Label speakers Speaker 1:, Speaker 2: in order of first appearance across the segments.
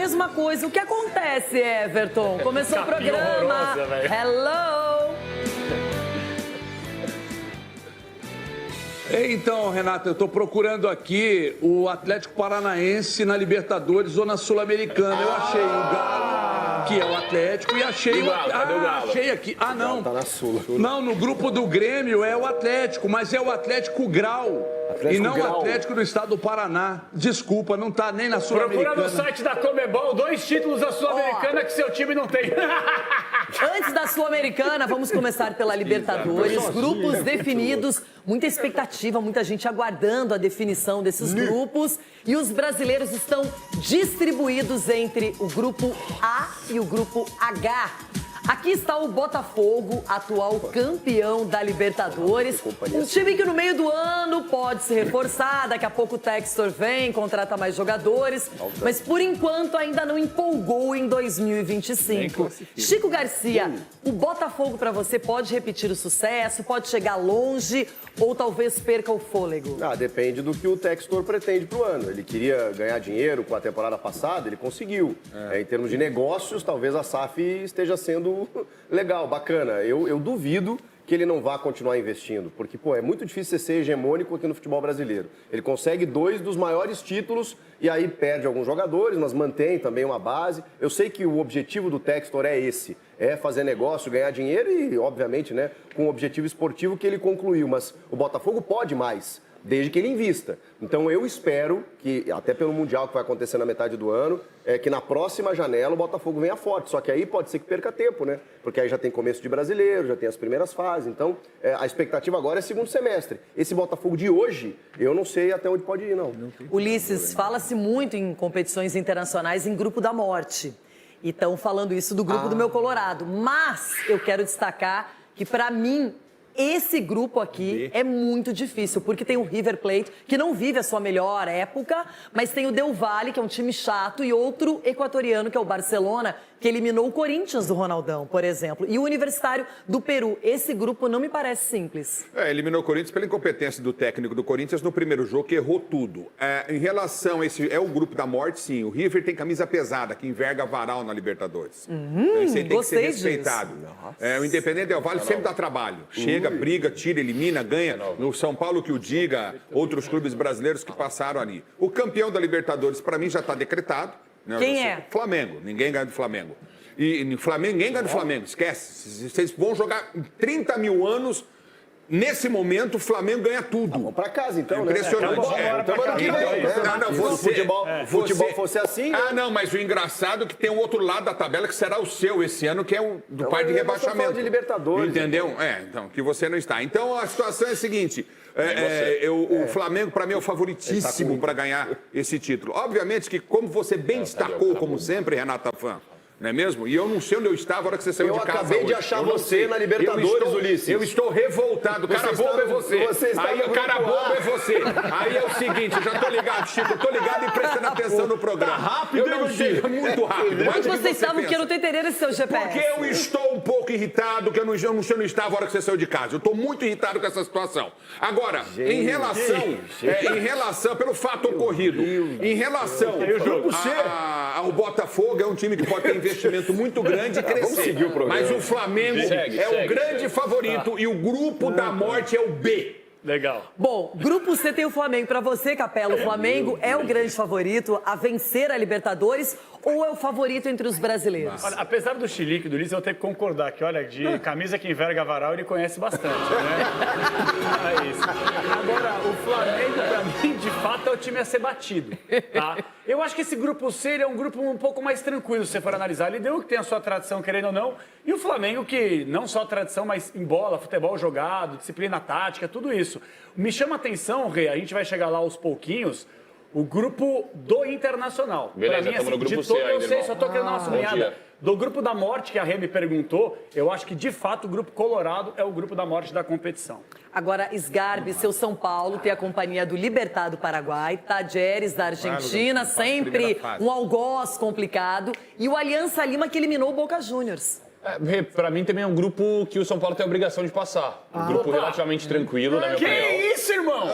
Speaker 1: mesma coisa. O que acontece, Everton? Começou o programa. Hello!
Speaker 2: Então, Renata, eu estou procurando aqui o Atlético Paranaense na Libertadores ou na Sul-Americana. Eu achei o Galo, que é o Atlético, e achei o... achei aqui. Ah, não.
Speaker 3: Tá na Sul.
Speaker 2: Não, no grupo do Grêmio é o Atlético, mas é o Atlético Grau. E não o Atlético do estado do Paraná. Desculpa, não tá nem na Sul-Americana.
Speaker 4: Procura no site da Comebol 2 títulos da Sul-Americana que seu time não tem.
Speaker 1: Antes da Sul-Americana, vamos começar pela Libertadores. Grupos definidos, muita expectativa, muita gente aguardando a definição desses grupos. E os brasileiros estão distribuídos entre o grupo A e o grupo H. Aqui está o Botafogo, atual campeão da Libertadores. Um time que no meio do ano pode se reforçar. Daqui a pouco o Textor vem, contrata mais jogadores. Mas por enquanto ainda não empolgou em 2025. Chico Garcia, o Botafogo para você pode repetir o sucesso? Pode chegar longe ou talvez perca o fôlego?
Speaker 3: Depende do que o Textor pretende pro ano. Ele queria ganhar dinheiro com a temporada passada, ele conseguiu. Em termos de negócios, talvez a SAF esteja sendo legal, bacana. Eu duvido que ele não vá continuar investindo, porque, é muito difícil ser hegemônico aqui no futebol brasileiro. Ele consegue 2 dos maiores títulos e aí perde alguns jogadores, mas mantém também uma base. Eu sei que o objetivo do Textor é esse, é fazer negócio, ganhar dinheiro e, obviamente, com o objetivo esportivo que ele concluiu, mas o Botafogo pode mais, desde que ele invista. Então eu espero que, até pelo Mundial que vai acontecer na metade do ano, que na próxima janela o Botafogo venha forte. Só que aí pode ser que perca tempo, né? Porque aí já tem começo de brasileiro, já tem as primeiras fases. Então a expectativa agora é segundo semestre. Esse Botafogo de hoje, eu não sei até onde pode ir, não.
Speaker 1: Ulisses, fala-se muito em competições internacionais em grupo da morte. E estão falando isso do grupo do meu Colorado. Mas eu quero destacar que, para mim, esse grupo aqui é muito difícil, porque tem o River Plate, que não vive a sua melhor época, mas tem o Del Valle, que é um time chato, e outro equatoriano, que é o Barcelona, que eliminou o Corinthians do Ronaldão, por exemplo. E o Universitário do Peru. Esse grupo não me parece simples.
Speaker 5: Eliminou o Corinthians pela incompetência do técnico do Corinthians no primeiro jogo, que errou tudo. Em relação a esse... É o grupo da morte, sim. O River tem camisa pesada, que enverga varal na Libertadores. Então, isso aí tem que ser respeitado. O Independente Del Valle sempre dá trabalho. Chega, briga, tira, elimina, ganha. No São Paulo que o diga, outros clubes brasileiros que passaram ali. O campeão da Libertadores, para mim, já está decretado.
Speaker 1: Quem é?
Speaker 5: Flamengo. Ninguém ganha do Flamengo. E Flamengo, ninguém ganha do Flamengo. Esquece. Vocês vão jogar 30 mil anos. Nesse momento, o Flamengo ganha tudo.
Speaker 3: Vamos pra casa, então,
Speaker 5: impressionante.
Speaker 3: Futebol fosse assim...
Speaker 5: não, mas o engraçado é que tem o outro lado da tabela, que será o seu esse ano, que é o do par de rebaixamento.
Speaker 3: De Libertadores.
Speaker 5: Entendeu? Então, que você não está. Então, a situação é a seguinte... o Flamengo, para mim, é o favoritíssimo para ganhar esse título. Obviamente que, como você bem destacou, como sempre, Renata Fã, não é mesmo? E eu não sei onde eu estava na hora que você saiu de casa.
Speaker 3: Eu acabei de achar você na Libertadores, Ulisses.
Speaker 5: Eu estou revoltado. O cara bobo é você. Aí o cara bobo é você. Aí é o seguinte, eu já tô ligado, Chico. Eu tô ligado e prestando atenção no programa.
Speaker 3: Tá rápido,
Speaker 5: eu não sei, é muito rápido.
Speaker 1: Onde você estava, porque eu não tô entendendo esse seu GPS.
Speaker 5: Porque eu estou um pouco irritado, que eu não estava na hora que você saiu de casa. Eu estou muito irritado com essa situação. Agora, em relação, pelo fato ocorrido, em relação ao Botafogo, é um time que pode ter investimento muito grande e crescer. Mas o Flamengo é o grande favorito e o grupo da morte é o B.
Speaker 4: Legal.
Speaker 1: Bom, grupo C tem o Flamengo. Para você, Capela, o Flamengo é o grande favorito a vencer a Libertadores ou é o favorito entre os brasileiros?
Speaker 4: Olha, apesar do chilique do Ulisses, eu tenho que concordar que, olha, de camisa que enverga varal, ele conhece bastante, né? É isso. Agora, o Flamengo, pra mim, de fato, é o time a ser batido, tá? Eu acho que esse grupo C ele é um grupo um pouco mais tranquilo, se você for analisar. Ele deu que tem a sua tradição, querendo ou não. E o Flamengo, que não só tradição, mas em bola, futebol jogado, disciplina tática, tudo isso. Me chama a atenção, Rê, a gente vai chegar lá aos pouquinhos, o grupo do Internacional.
Speaker 6: Beleza, estamos no grupo C ainda,
Speaker 4: eu sei, só tô querendo dar uma sublinhada. Do grupo da morte, que a Rê me perguntou, eu acho que, de fato, o grupo Colorado é o grupo da morte da competição.
Speaker 1: Agora, Sgarbi, seu São Paulo, tem a companhia do Libertad do Paraguai, Tajeres da Argentina, sempre um algoz complicado, e o Aliança Lima, que eliminou o Boca Juniors.
Speaker 6: Pra mim também é um grupo que o São Paulo tem a obrigação de passar. Um grupo relativamente tranquilo, na minha opinião.
Speaker 4: Que isso, irmão?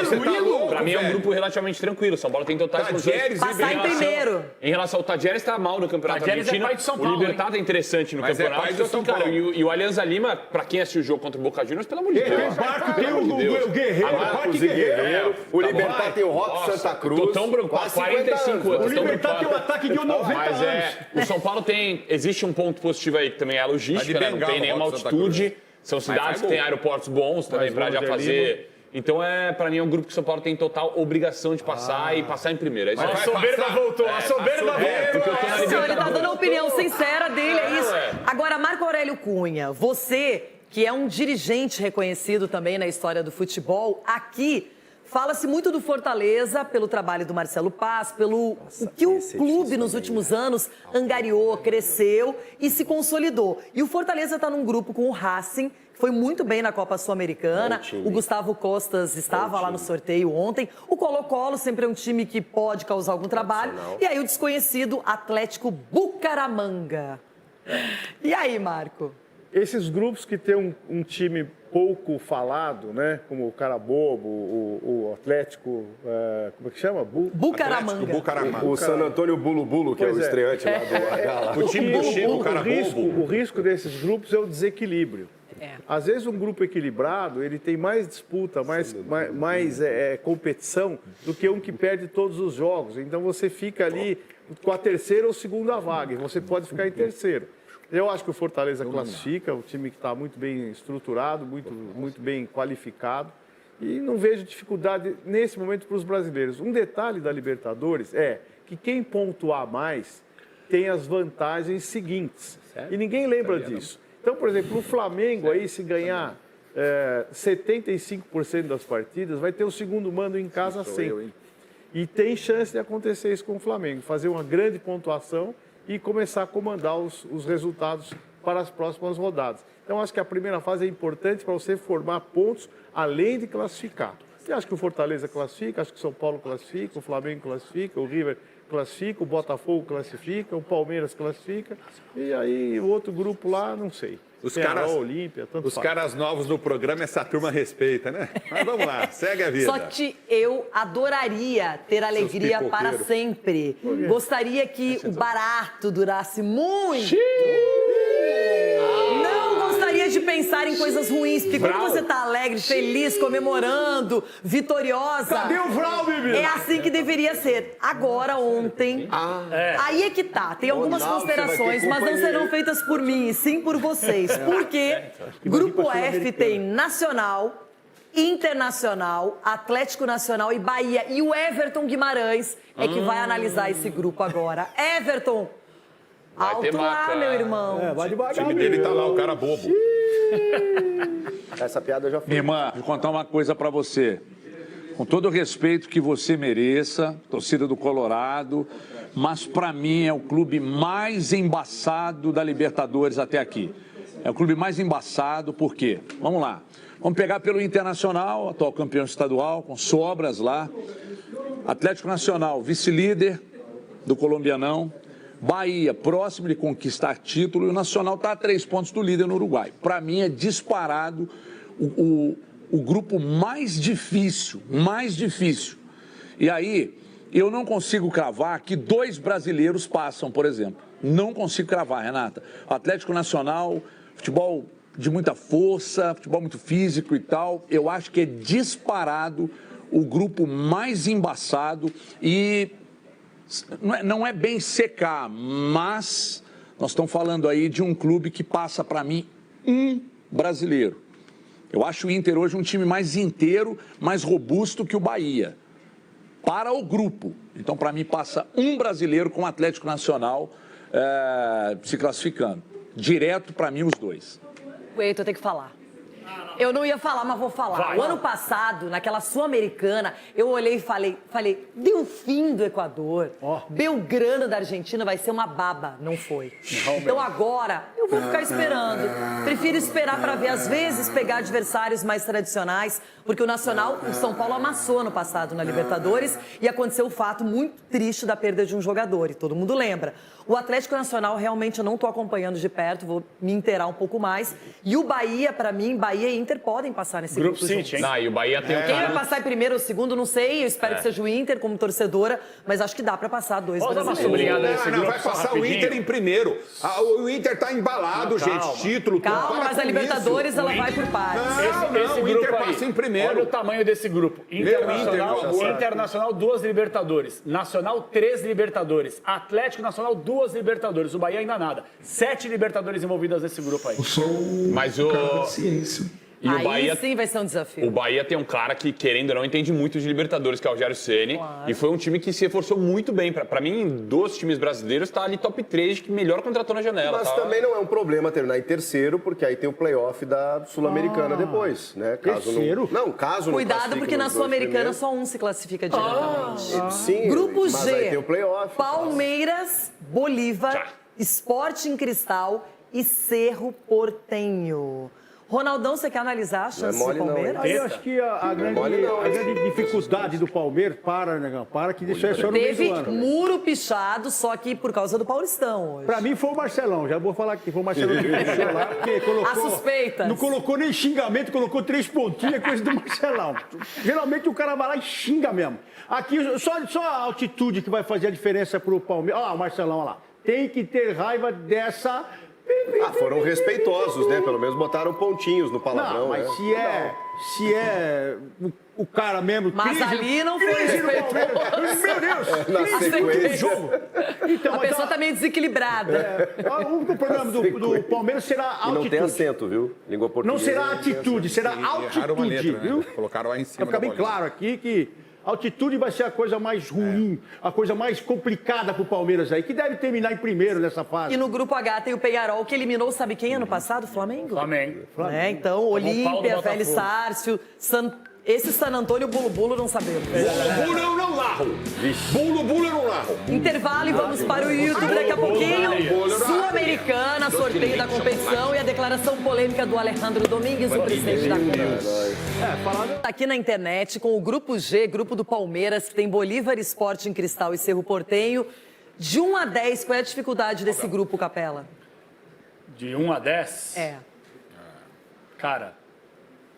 Speaker 6: Tranquilo? Pra mim é um grupo relativamente tranquilo. O São Paulo tem totais condições.
Speaker 1: Passar em primeiro.
Speaker 6: Em relação ao Tadieres, tá mal no Campeonato
Speaker 4: Tadieres
Speaker 6: Argentino.
Speaker 4: é pai de São
Speaker 6: O
Speaker 4: Paulo,
Speaker 6: Libertad é interessante no
Speaker 5: Mas é
Speaker 6: campeonato.
Speaker 5: pai do São Paulo.
Speaker 6: E o Alianza Lima, pra quem assistiu o jogo contra o Boca Juniors, pelo amor de Deus.
Speaker 7: Barco tem o Guerreiro,
Speaker 3: Marcos e Guerreiro. O Libertad tem o Rock Santa Cruz.
Speaker 6: Tô tão preocupado. 45 anos.
Speaker 7: O Libertad tem um ataque de 90
Speaker 6: Mas
Speaker 7: anos.
Speaker 6: o São Paulo tem... Existe um ponto positivo aí, que também é a logística, né? Não tem nenhuma altitude. São cidades que têm aeroportos bons também pra já fazer... Então, pra mim, é um grupo que o São Paulo tem total obrigação de passar e passar em primeiro. É isso aí.
Speaker 4: A soberba voltou, a soberba
Speaker 6: Porque eu tô na
Speaker 1: Ele tá
Speaker 6: Libertadores.
Speaker 1: dando a opinião sincera dele, é isso. Agora, Marco Aurélio Cunha, você, que é um dirigente reconhecido também na história do futebol, aqui fala-se muito do Fortaleza, pelo trabalho do Marcelo Paz, pelo o que o clube nos últimos anos angariou, cresceu e se consolidou. E o Fortaleza está num grupo com o Racing, que foi muito bem na Copa Sul-Americana. O Gustavo Costas estava lá no sorteio ontem. O Colo-Colo sempre é um time que pode causar algum trabalho. E aí o desconhecido Atlético Bucaramanga. E aí, Marco?
Speaker 7: Esses grupos que tem um time pouco falado, né? Como o Carabobo, o Atlético, como é que chama?
Speaker 1: Bucaramanga.
Speaker 5: Bucaramanga.
Speaker 3: O San Antônio Bulu Bulu, que é o
Speaker 7: Pois é.
Speaker 3: estreante lá do H.
Speaker 5: O time do Chico, o cara bobo.
Speaker 7: O risco desses grupos é o desequilíbrio. Às vezes um grupo equilibrado, ele tem mais disputa, mais competição do que um que perde todos os jogos. Então você fica ali com a terceira ou segunda vaga e você pode ficar em terceiro. Eu acho que o Fortaleza classifica, o time que está muito bem estruturado, muito bem qualificado. E não vejo dificuldade nesse momento para os brasileiros. Um detalhe da Libertadores é que quem pontuar mais tem as vantagens seguintes. E ninguém lembra disso. Então, por exemplo, o Flamengo aí, se ganhar 75% das partidas, vai ter o segundo mando em casa sempre. E tem chance de acontecer isso com o Flamengo, fazer uma grande pontuação e começar a comandar os resultados para as próximas rodadas. Então, acho que a primeira fase é importante para você formar pontos, além de classificar. Eu acho que o Fortaleza classifica, acho que o São Paulo classifica, o Flamengo classifica, o River classifica, o Botafogo classifica, o Palmeiras classifica, e aí o outro grupo lá, não sei.
Speaker 5: Os
Speaker 7: Tem
Speaker 5: caras,
Speaker 7: a Olímpia, tanto
Speaker 5: os
Speaker 7: faz.
Speaker 5: caras novos no programa, essa turma respeita, né? Mas vamos lá, segue a vida.
Speaker 1: Só que eu adoraria ter alegria para
Speaker 5: pipoqueiros.
Speaker 1: sempre. Gostaria que o barato durasse muito. Não gostaria de pensar em coisas ruins, porque quando você tá alegre, feliz, comemorando, vitoriosa...
Speaker 7: Cadê o Vral, bebê?
Speaker 1: É assim que deveria ser. Agora, ontem... Aí é que tá. Tem algumas
Speaker 3: Ronaldo, você vai
Speaker 1: considerações,
Speaker 3: ter
Speaker 1: mas não
Speaker 3: companhia.
Speaker 1: serão feitas por mim, e sim por vocês. Porque Grupo F tem Nacional, Internacional, Atlético Nacional e Bahia. E o Everton Guimarães é que vai analisar esse grupo agora. Everton,
Speaker 6: ter
Speaker 1: alto lá,
Speaker 6: maca.
Speaker 1: meu irmão.
Speaker 7: Vai
Speaker 5: O
Speaker 7: devagar,
Speaker 5: time dele tá lá, o cara bobo.
Speaker 3: Essa piada já foi.
Speaker 2: Minha irmã, vou contar uma coisa pra você. Com todo o respeito que você mereça, torcida do Colorado, mas pra mim é o clube mais embaçado da Libertadores até aqui. É o clube mais embaçado, por quê? Vamos lá. Vamos pegar pelo Internacional, atual campeão estadual, com sobras lá. Atlético Nacional, vice-líder do colombianão. Bahia, próximo de conquistar título, e o Nacional está a 3 pontos do líder no Uruguai. Para mim é disparado o grupo mais difícil. E aí, eu não consigo cravar que 2 brasileiros passam, por exemplo. Não consigo cravar, Renata. O Atlético Nacional, futebol de muita força, futebol muito físico e tal. Eu acho que é disparado o grupo mais embaçado e... Não é bem secar, mas nós estamos falando aí de um clube que passa para mim um brasileiro. Eu acho o Inter hoje um time mais inteiro, mais robusto que o Bahia. Para o grupo. Então, para mim, passa um brasileiro com o Atlético Nacional se classificando. Direto, para mim, os 2.
Speaker 1: O Heitor tem que falar. Eu não ia falar, mas vou falar. O ano passado, naquela Sul-Americana, eu olhei e falei, Delfim do Equador, Belgrano da Argentina vai ser uma baba. Não foi. Então agora, eu vou ficar esperando. Prefiro esperar para ver, às vezes, pegar adversários mais tradicionais, porque o Nacional, o São Paulo amassou ano passado na Libertadores e aconteceu o fato muito triste da perda de um jogador, e todo mundo lembra. O Atlético Nacional, realmente, eu não estou acompanhando de perto, vou me inteirar um pouco mais. E o Bahia, para mim, Bahia e Inter podem passar nesse grupo
Speaker 4: City, hein?
Speaker 6: Não, e o Bahia tem
Speaker 1: Quem vai passar em primeiro ou segundo, não sei. Eu espero que seja o Inter, como torcedora, mas acho que dá para passar dois brasileiros.
Speaker 5: Não, vai passar o Inter em primeiro. O Inter tá embalado, gente. Título, tudo.
Speaker 1: Calma, mas a Libertadores, ela vai por partes.
Speaker 4: Esse
Speaker 5: o
Speaker 4: grupo
Speaker 5: Inter
Speaker 4: aí,
Speaker 5: passa em primeiro.
Speaker 4: olha o tamanho desse grupo. Internacional, 2 Libertadores. Nacional, 3 Libertadores. Atlético Nacional, 2 Libertadores. O Bahia ainda nada. 7 Libertadores envolvidas nesse grupo aí.
Speaker 6: Mas o... E
Speaker 1: Aí
Speaker 6: o Bahia,
Speaker 1: sim vai ser um desafio.
Speaker 6: o Bahia tem um cara que, querendo ou não, entende muito de Libertadores, que é o Rogério Ceni.
Speaker 1: Claro.
Speaker 6: E foi um time que se reforçou muito bem. Pra mim, dos times brasileiros, tá ali top 3 que melhor contratou na janela.
Speaker 3: Mas também não é um problema terminar em terceiro, porque aí tem o playoff da Sul-Americana depois, né?
Speaker 7: Terceiro?
Speaker 3: Caso não
Speaker 1: Cuidado,
Speaker 3: classifique
Speaker 1: porque na
Speaker 3: nos dois
Speaker 1: Sul-Americana
Speaker 3: primeiros.
Speaker 1: só um se classifica diretamente.
Speaker 3: Sim,
Speaker 1: Grupo
Speaker 3: mas aí
Speaker 1: G,
Speaker 3: tem o playoff.
Speaker 1: Palmeiras, Bolívar, Sporting Cristal e Cerro Porteño. Ronaldão, você quer analisar a chance
Speaker 3: Não é mole
Speaker 1: do
Speaker 3: não, hein?
Speaker 1: Palmeiras?
Speaker 7: Aí eu acho que a grande dificuldade do Palmeiras, negão, que isso é só no meio
Speaker 1: Teve
Speaker 7: do ano.
Speaker 1: muro pichado, só que por causa do Paulistão hoje.
Speaker 7: Pra mim foi o Marcelão, já vou falar que foi o Marcelão que puxou lá, porque colocou...
Speaker 1: As suspeitas.
Speaker 7: Não colocou nem xingamento, colocou 3 pontinhas, coisa do Marcelão. Geralmente o cara vai lá e xinga mesmo. Aqui só a altitude que vai fazer a diferença pro Palmeiras. Olha lá, o Marcelão, olha lá. Tem que ter raiva dessa...
Speaker 3: Foram respeitosos, né? Pelo menos botaram pontinhos no palavrão.
Speaker 7: Não, mas
Speaker 3: né?
Speaker 7: se é o cara mesmo...
Speaker 1: Mas ali não foi
Speaker 7: crise no
Speaker 1: respeitoso.
Speaker 7: Palmeiras. Meu Deus!
Speaker 3: Na sequência.
Speaker 7: Jogo. Então,
Speaker 1: A pessoa tá meio desequilibrada.
Speaker 7: O problema do Palmeiras será
Speaker 3: E
Speaker 7: altitude.
Speaker 3: não tem acento, viu? Língua portuguesa.
Speaker 7: Não será
Speaker 3: não tem
Speaker 7: atitude, será
Speaker 5: Erraram uma
Speaker 7: altitude,
Speaker 5: letra, né?
Speaker 7: viu?
Speaker 5: Colocaram lá em cima
Speaker 7: Pra ficar
Speaker 5: da
Speaker 7: bem
Speaker 5: bolinha.
Speaker 7: claro aqui que altitude vai ser a coisa mais ruim, a coisa mais complicada pro Palmeiras aí, que deve terminar em primeiro nessa fase.
Speaker 1: E no grupo H tem o Penharol, que eliminou, sabe quem ano passado? Flamengo.
Speaker 4: Flamengo.
Speaker 1: Né? Então, Olímpia, Vélez Sárcio, esse San Antônio Bulo não sabemos.
Speaker 5: Bulo eu não narro. Bulo eu não narro.
Speaker 1: Intervalo e vamos para o YouTube daqui a pouquinho. Sul-Americana, sorteio da competição e a declaração polêmica do Alejandro Domingues, o presidente da Câmara. Aqui na internet com o Grupo G, grupo do Palmeiras, que tem Bolívar, Sporting Cristal e Cerro Porteño. De 1 a 10, qual é a dificuldade desse grupo, Capela?
Speaker 4: De 1 a 10?
Speaker 1: É.
Speaker 4: Cara,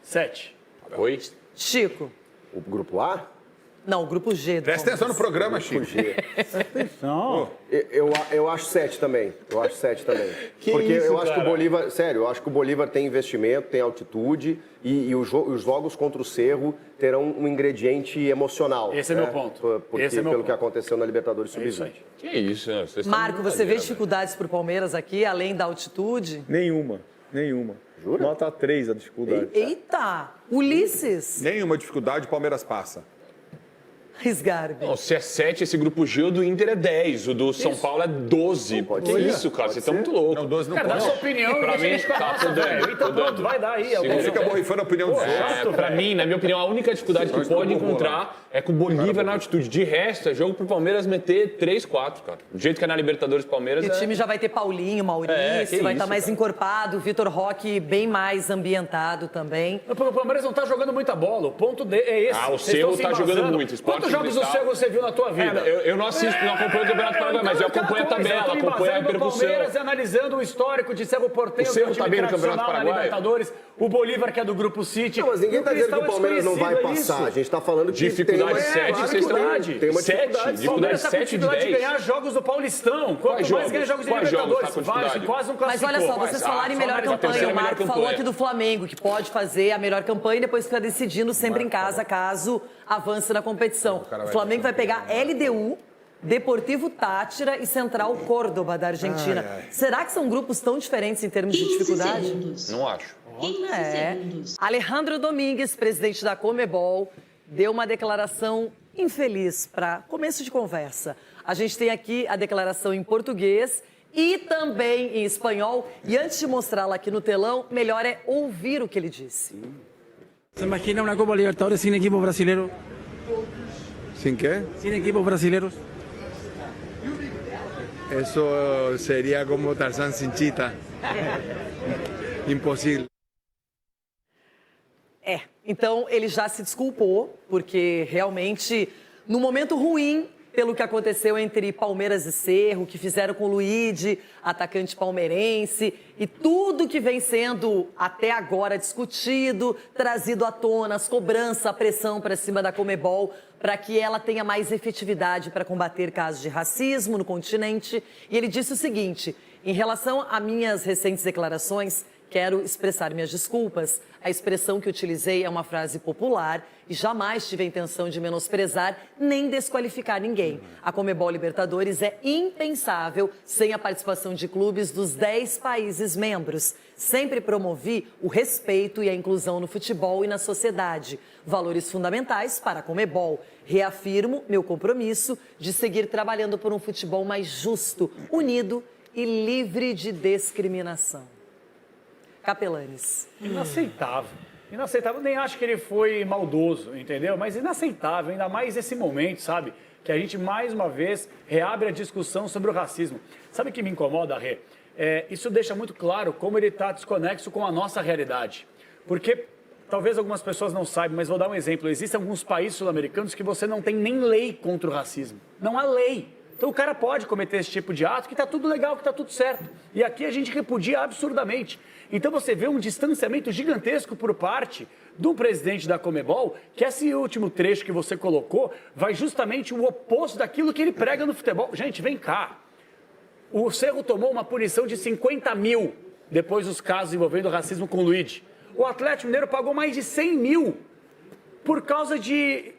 Speaker 4: 7.
Speaker 6: Oi?
Speaker 1: Chico.
Speaker 3: O grupo A?
Speaker 1: Não, o grupo G. do
Speaker 5: Presta atenção no programa, Chico.
Speaker 7: Não.
Speaker 3: Eu acho 7 também. Porque eu acho que o Bolívar... Sério, eu acho que o Bolívar tem investimento, tem altitude e os jogos contra o Cerro terão um ingrediente emocional.
Speaker 4: Esse é meu ponto.
Speaker 3: Porque,
Speaker 4: Esse é meu
Speaker 3: pelo
Speaker 4: ponto.
Speaker 3: que aconteceu na Libertadores
Speaker 4: É isso
Speaker 3: Sub-20.
Speaker 4: aí.
Speaker 6: Que isso, né? Vocês estão
Speaker 1: Marco,
Speaker 6: de
Speaker 1: você vê
Speaker 6: brincadeira,
Speaker 1: dificuldades para o Palmeiras aqui, além da altitude?
Speaker 7: Nenhuma.
Speaker 3: Jura?
Speaker 7: Nota 3 a dificuldade.
Speaker 1: Eita! Ulisses!
Speaker 5: Nenhuma dificuldade, o Palmeiras passa.
Speaker 1: Risgarbi.
Speaker 6: Não, se é 7, esse grupo G, o do Inter é 10. O do São Paulo é 12.
Speaker 3: pode
Speaker 6: Que
Speaker 3: ser.
Speaker 6: isso, cara? Vocês estão muito loucos.
Speaker 5: Não, 12 não
Speaker 4: Cara, dá
Speaker 5: pode.
Speaker 4: sua opinião
Speaker 6: Pra
Speaker 4: e deixa a
Speaker 6: mim,
Speaker 4: gente com a
Speaker 6: tá
Speaker 4: nossa,
Speaker 6: tudo bem,
Speaker 4: velho. Então
Speaker 6: tudo
Speaker 4: pronto,
Speaker 6: bem.
Speaker 4: vai dar aí.
Speaker 5: Não fica borrifando a opinião dos outros.
Speaker 6: Pra mim, na minha opinião, a única dificuldade que pode encontrar é com o Bolívar na altitude. De resto, é jogo pro Palmeiras meter 3, 4, cara. Do jeito que é na Libertadores Palmeiras
Speaker 1: E o time já vai ter Paulinho, Maurício,
Speaker 6: que
Speaker 1: vai
Speaker 6: isso,
Speaker 1: estar mais
Speaker 6: cara.
Speaker 1: encorpado, Vitor Roque bem mais ambientado também.
Speaker 4: O Palmeiras não tá jogando muita bola. O ponto é esse.
Speaker 6: Ah, o
Speaker 4: Vocês
Speaker 6: Cerro
Speaker 4: estão se
Speaker 6: tá jogando
Speaker 4: embasando.
Speaker 6: muito. Sporting
Speaker 4: Quantos jogos do
Speaker 6: Cristal.
Speaker 4: Cerro você viu na tua vida?
Speaker 6: Eu não assisto, não acompanho o Campeonato Paraguai, mas eu acompanho a tabela, acompanho a repercussão.
Speaker 4: O Palmeiras analisando o histórico de Cerro Porteño,
Speaker 6: O Cerro
Speaker 4: que é um
Speaker 6: tá
Speaker 4: time
Speaker 6: bem no Campeonato
Speaker 4: tradicional na
Speaker 6: Paraguai?
Speaker 4: Libertadores. O Bolívar, que é do Grupo City.
Speaker 3: Não, mas ninguém
Speaker 4: E
Speaker 3: está dizendo que o
Speaker 4: Cristal
Speaker 3: Palmeiras não vai
Speaker 4: desconhecido, é
Speaker 3: passar. A
Speaker 4: isso.
Speaker 3: gente está falando que
Speaker 6: Dificuldade
Speaker 3: tem uma...
Speaker 6: 7,
Speaker 3: claro
Speaker 6: vocês
Speaker 3: que
Speaker 6: estão...
Speaker 3: tem uma
Speaker 6: 7,
Speaker 3: dificuldade.
Speaker 4: O Palmeiras está com
Speaker 6: 7 de
Speaker 4: dificuldade de
Speaker 6: 10.
Speaker 4: ganhar jogos do Paulistão. Quanto
Speaker 6: Quais
Speaker 4: mais
Speaker 6: jogos?
Speaker 4: ganha jogos de
Speaker 6: Quais jogos
Speaker 4: Libertadores,
Speaker 6: tá com
Speaker 4: vários,
Speaker 6: dificuldade?
Speaker 4: quase não
Speaker 1: Mas
Speaker 4: classificou.
Speaker 1: olha só, vocês falarem melhor
Speaker 6: analisar a
Speaker 1: campanha.
Speaker 6: terceira
Speaker 1: O Marco
Speaker 6: melhor
Speaker 1: falou
Speaker 6: campanha.
Speaker 1: aqui do Flamengo, que pode fazer a melhor campanha e depois fica decidindo sempre em casa, caso avance na competição. O Flamengo vai pegar LDU, Deportivo Táchira e Central Córdoba da Argentina. Será que são grupos tão diferentes em termos de dificuldade?
Speaker 6: Não acho.
Speaker 1: É. Alejandro Domingues, presidente da Conmebol, deu uma declaração infeliz para começo de conversa. A gente tem aqui a declaração em português e também em espanhol. E antes de mostrá-la aqui no telão, melhor é ouvir o que ele disse.
Speaker 8: ¿Se imagina una Copa Libertadores sin equipos brasileños?
Speaker 9: ¿Sin qué?
Speaker 8: Sin equipos brasileños.
Speaker 9: Eso sería como Tarzán sin chita. Impossível.
Speaker 1: Então ele já se desculpou, porque realmente, no momento ruim, pelo que aconteceu entre Palmeiras e Cerro, que fizeram com o Luigi, atacante palmeirense, e tudo que vem sendo até agora discutido, trazido à tona, as cobranças, a pressão para cima da Conmebol, para que ela tenha mais efetividade para combater casos de racismo no continente. E ele disse o seguinte: em relação a minhas recentes declarações, quero expressar minhas desculpas. A expressão que utilizei é uma frase popular e jamais tive a intenção de menosprezar nem desqualificar ninguém. A Conmebol Libertadores é impensável sem a participação de clubes dos 10 países membros. Sempre promovi o respeito e a inclusão no futebol e na sociedade. Valores fundamentais para a Conmebol. Reafirmo meu compromisso de seguir trabalhando por um futebol mais justo, unido e livre de discriminação. Capelanes.
Speaker 4: Inaceitável. Inaceitável. Nem acho que ele foi maldoso, entendeu? Mas inaceitável, ainda mais esse momento, sabe? Que a gente, mais uma vez, reabre a discussão sobre o racismo. Sabe o que me incomoda, Rê? Isso deixa muito claro como ele está desconexo com a nossa realidade. Porque talvez algumas pessoas não saibam, mas vou dar um exemplo. Existem alguns países sul-americanos que você não tem nem lei contra o racismo. Não há lei. Então o cara pode cometer esse tipo de ato que está tudo legal, que está tudo certo. E aqui a gente repudia absurdamente. Então você vê um distanciamento gigantesco por parte do presidente da Conmebol, que esse último trecho que você colocou vai justamente o oposto daquilo que ele prega no futebol. Gente, vem cá. O Cerro tomou uma punição de 50 mil depois dos casos envolvendo racismo com o Luigi. O Atlético Mineiro pagou mais de 100 mil por causa de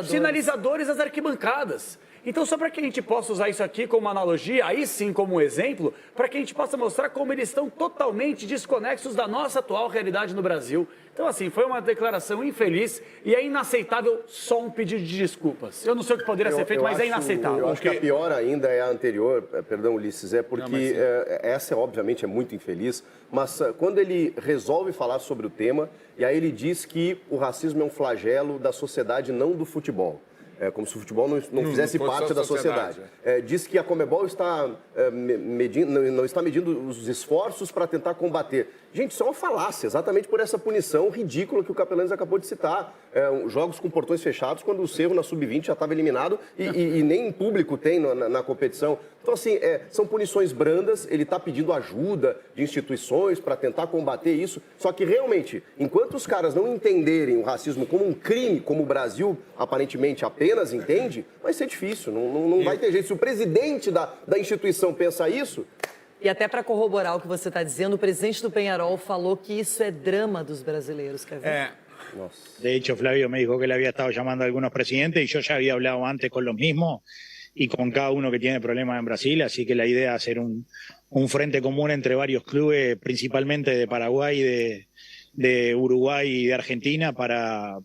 Speaker 4: sinalizadores às arquibancadas. Então, só para que a gente possa usar isso aqui como uma analogia, aí sim como um exemplo, para que a gente possa mostrar como eles estão totalmente desconexos da nossa atual realidade no Brasil. Então, assim, foi uma declaração infeliz e é inaceitável só um pedido de desculpas. Eu não sei o que poderia ser feito, mas é inaceitável.
Speaker 3: Eu acho que a pior ainda é a anterior, perdão, Ulisses, porque essa, obviamente, é muito infeliz, mas quando ele resolve falar sobre o tema, e aí ele diz que o racismo é um flagelo da sociedade, não do futebol. Como se o futebol não fizesse parte da sociedade. Diz que a Conmebol não está medindo os esforços para tentar combater. Gente, isso é uma falácia, exatamente por essa punição ridícula que o Capelanes acabou de citar. Jogos com portões fechados, quando o Cerro na Sub-20 já estava eliminado e nem público tem na competição. Então, assim, são punições brandas, ele está pedindo ajuda de instituições para tentar combater isso. Só que, realmente, enquanto os caras não entenderem o racismo como um crime, como o Brasil aparentemente apenas entende, vai ser difícil, não vai ter jeito. Se o presidente da instituição pensa isso...
Speaker 1: E até para corroborar o que você está dizendo, o presidente do Peñarol falou que isso é drama dos brasileiros, quer ver?
Speaker 10: De hecho, Flavio me dijo que le había estado llamando a algunos presidentes y yo ya había hablado antes con los mismos y con cada uno que tiene problemas en Brasil, así que la idea es hacer un frente común entre varios clubes, principalmente de Paraguay, de Uruguay y de Argentina, para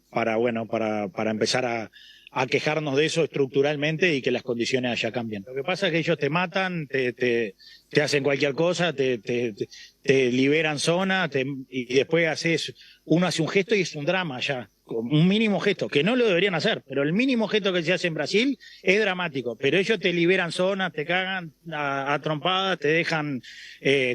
Speaker 10: empezar a quejarnos de eso estructuralmente y que las condiciones allá cambien. Lo que pasa es que ellos te matan, te hacen cualquier cosa, te liberan zona y después uno hace un gesto y es un drama allá. Un mínimo gesto, que no lo deberían hacer, pero el mínimo gesto que se hace en Brasil es dramático. Pero ellos te liberan zonas, te cagan a trompadas, te dejan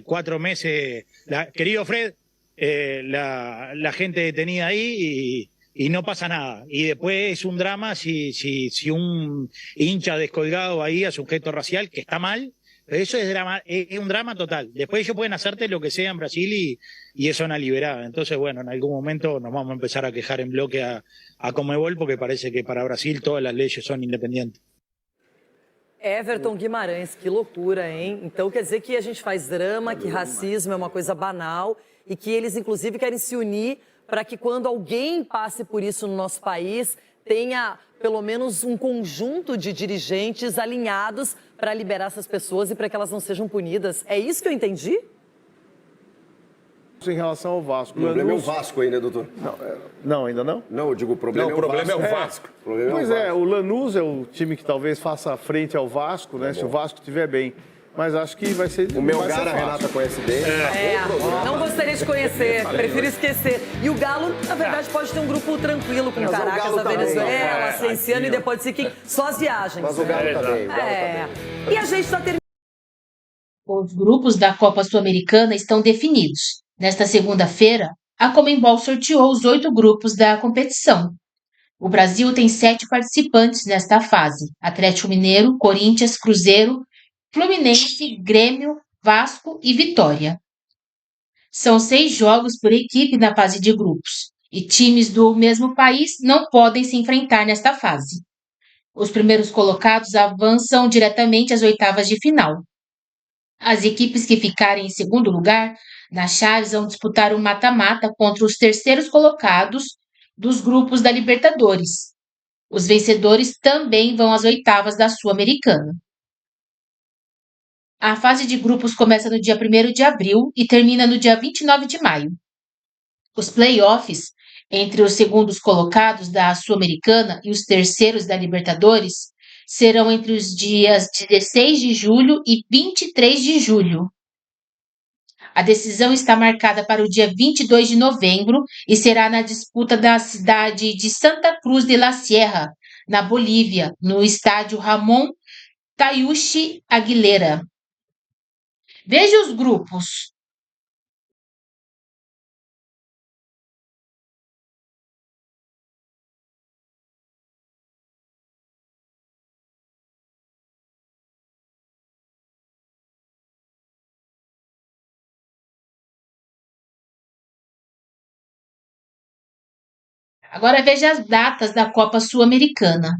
Speaker 10: 4 meses. Querido Fred, la gente detenida ahí y no pasa nada. Y después es un drama si un hincha descolgado ahí hace un gesto racial, que está mal, pero eso es un drama total. Después ellos pueden hacerte lo que sea en Brasil y es zona liberada. Entonces, bueno, en algún momento nos vamos a empezar a quejar en bloque a Conmebol, porque parece que para Brasil todas las leyes son independientes.
Speaker 1: Everton Guimarães, que loucura, hein? Então quer dizer que a gente faz drama, que racismo é uma coisa banal e que eles, inclusive, querem se unir para que quando alguém passe por isso no nosso país, tenha pelo menos um conjunto de dirigentes alinhados para liberar essas pessoas e para que elas não sejam punidas. É isso que eu entendi?
Speaker 7: Em relação ao Vasco.
Speaker 3: O problema é o Vasco ainda, doutor.
Speaker 7: Não, ainda não?
Speaker 3: Não, eu digo o problema
Speaker 5: é o Vasco.
Speaker 7: Pois é, o Lanús é o time que talvez faça frente ao Vasco, né? Se o Vasco estiver bem. mas acho que vai ser.
Speaker 3: O Melgar, a Renata conhece bem.
Speaker 1: Não gostaria de conhecer, prefiro esquecer. E o Galo, na verdade, pode ter um grupo tranquilo com Caracas, a Venezuela, Cienciano e depois de que só as viagens.
Speaker 3: Mas o Galo tá bem.
Speaker 1: E a gente está terminando.
Speaker 11: Os grupos da Copa Sul-Americana estão definidos. Nesta segunda-feira, a Conmebol sorteou os 8 grupos da competição. O Brasil tem 7 participantes nesta fase: Atlético Mineiro, Corinthians, Cruzeiro, Fluminense, Grêmio, Vasco e Vitória. São 6 jogos por equipe na fase de grupos, e times do mesmo país não podem se enfrentar nesta fase. Os primeiros colocados avançam diretamente às oitavas de final. As equipes que ficarem em segundo lugar nas chaves vão disputar um mata-mata contra os terceiros colocados dos grupos da Libertadores. Os vencedores também vão às oitavas da Sul-Americana. A fase de grupos começa no dia 1º de abril e termina no dia 29 de maio. Os play-offs entre os segundos colocados da Sul-Americana e os terceiros da Libertadores serão entre os dias 16 de julho e 23 de julho. A decisão está marcada para o dia 22 de novembro e será na disputa da cidade de Santa Cruz de la Sierra, na Bolívia, no estádio Ramon Tayushi Aguilera. Veja os grupos. Agora veja as datas da Copa Sul-Americana.